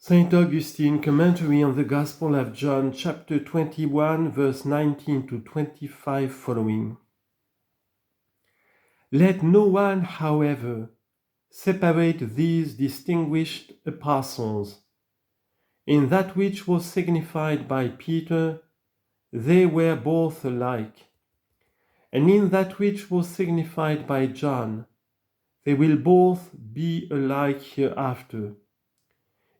St. Augustine, Commentary on the Gospel of John, chapter 21, verse 19 to 25 following. Let no one, however, separate these distinguished apostles. In that which was signified by Peter, they were both alike. And in that which was signified by John, they will both be alike hereafter.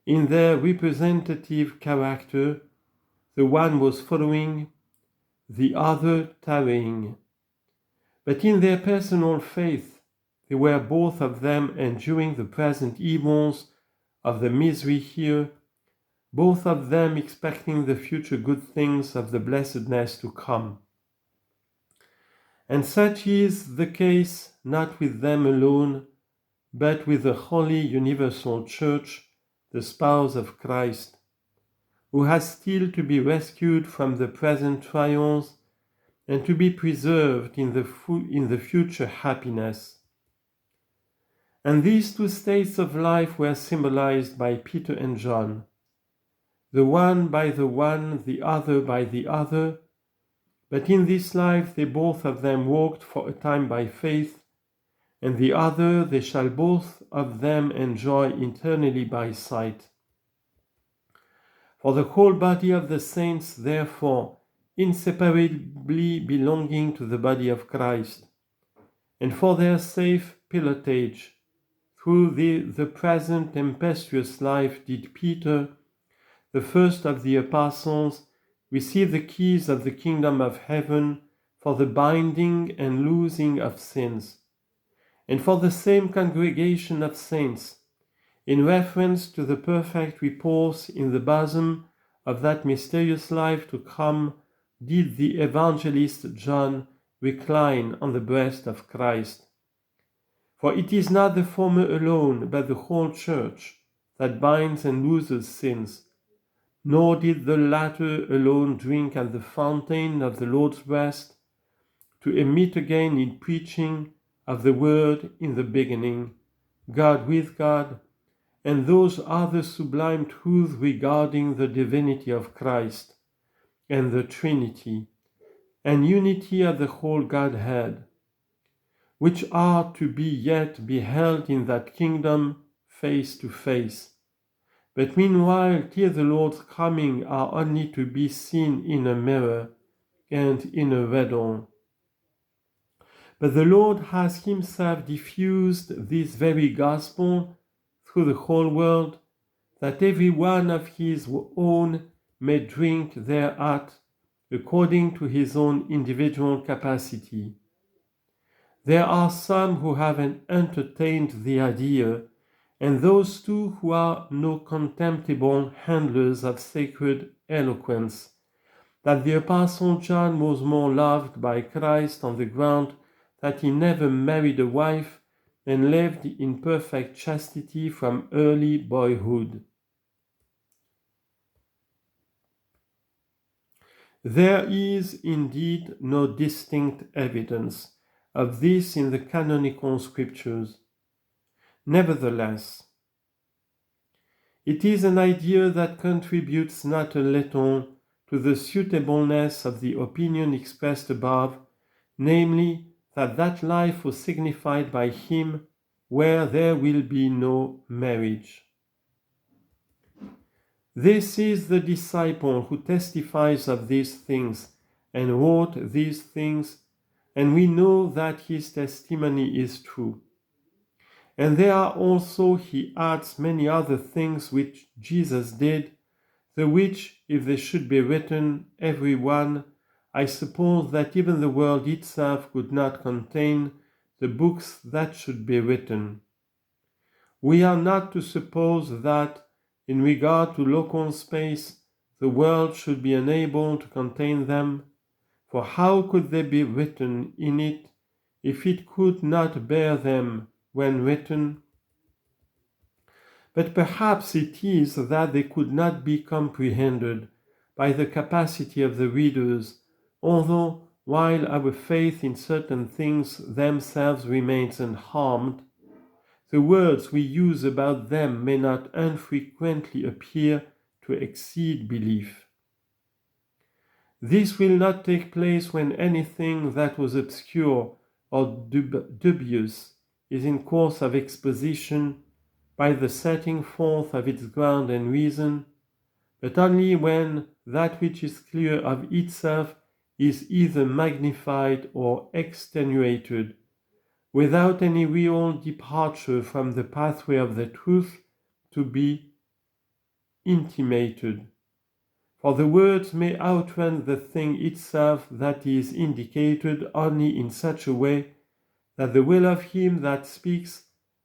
In their representative character, the one was following, the other tarrying. But in their personal faith, they were both of them enduring the present evils of the misery here, both of them expecting the future good things of the blessedness to come. And such is the case not with them alone, but with the Holy Universal Church, the spouse of Christ, who has still to be rescued from the present trials and to be preserved in the future happiness. And these two states of life were symbolized by Peter and John, the one by the one, the other by the other, but in this life they both of them walked for a time by faith, and the other they shall both of them enjoy eternally by sight. For the whole body of the saints, therefore, inseparably belonging to the body of Christ, and for their safe pilotage through the present tempestuous life did Peter, the first of the apostles, receive the keys of the kingdom of heaven for the binding and loosing of sins, and for the same congregation of saints, in reference to the perfect repose in the bosom of that mysterious life to come, did the evangelist John recline on the breast of Christ. For it is not the former alone, but the whole church, that binds and looses sins, nor did the latter alone drink at the fountain of the Lord's breast, to emit again in preaching of the word in the beginning, God with God, and those other sublime truths regarding the divinity of Christ, and the Trinity, and unity of the whole Godhead, which are to be yet beheld in that kingdom face to face, but meanwhile till the Lord's coming are only to be seen in a mirror and in a riddle. But the Lord has himself diffused this very gospel through the whole world, that every one of his own may drink thereat according to his own individual capacity. There are some who have entertained the idea, and those too who are no contemptible handlers of sacred eloquence, that the Apostle John was more loved by Christ on the ground that he never married a wife and lived in perfect chastity from early boyhood. There is indeed no distinct evidence of this in the canonical scriptures. Nevertheless, it is an idea that contributes not a little to the suitableness of the opinion expressed above, namely, that life was signified by him where there will be no marriage. This is the disciple who testifies of these things and wrote these things, and we know that his testimony is true. And there are also, he adds, many other things which Jesus did, the which, if they should be written, every one, I suppose that even the world itself could not contain the books that should be written. We are not to suppose that, in regard to local space, the world should be unable to contain them, for how could they be written in it if it could not bear them when written? But perhaps it is that they could not be comprehended by the capacity of the readers, although, while our faith in certain things themselves remains unharmed, the words we use about them may not unfrequently appear to exceed belief. This will not take place when anything that was obscure or dubious is in course of exposition by the setting forth of its ground and reason, but only when that which is clear of itself is either magnified or extenuated, without any real departure from the pathway of the truth to be intimated. For the words may outrun the thing itself that is indicated only in such a way that the will of him that speaks,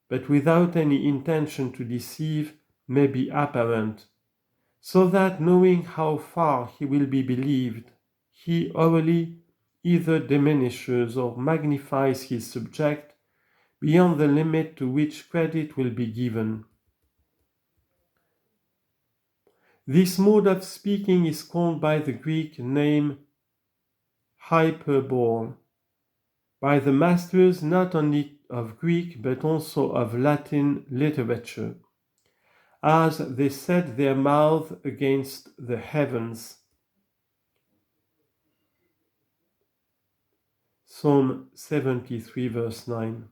but without any intention to deceive, may be apparent, so that knowing how far he will be believed, he orally either diminishes or magnifies his subject beyond the limit to which credit will be given. This mode of speaking is called by the Greek name hyperbole, by the masters not only of Greek but also of Latin literature, as they set their mouth against the heavens. Psalm 73 verse 9.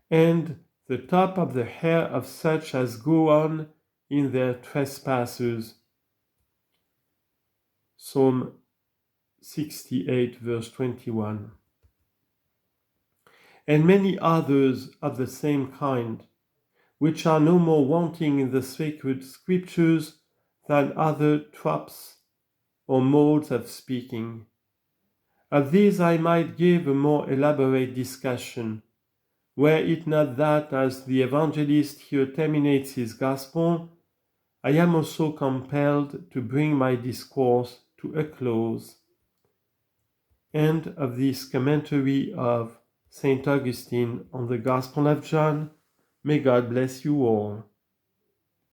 And the top of the hair of such as go on in their trespasses. Psalm 68 verse 21. And many others of the same kind, which are no more wanting in the sacred scriptures than other tropes or modes of speaking. Of these I might give a more elaborate discussion, were it not that, as the evangelist here terminates his gospel, I am also compelled to bring my discourse to a close. End of this commentary of St. Augustine on the Gospel of John. May God bless you all.